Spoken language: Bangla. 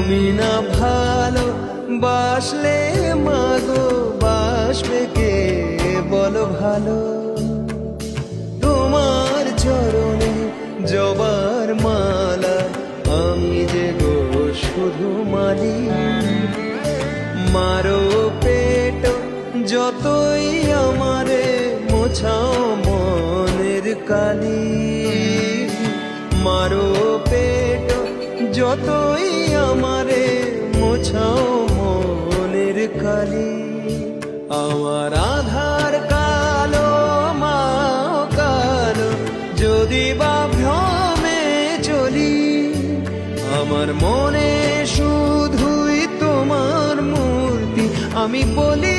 তুমি না ভালো বাসলে মাগো বাসবে কে বলো ভালো। তোমার চরণে জবার মালা আমি যে গো শুধু মালি। মারো পেট যতই আমারে মোছাও মনের কালি। মারো পেট যতই আমারে মোছাও মনের কালি। আমার আধার কালো মা কালো যদি বা ভ্রমে চলি। আমার মনে শুধুই তোমার মূর্তি আমি বলি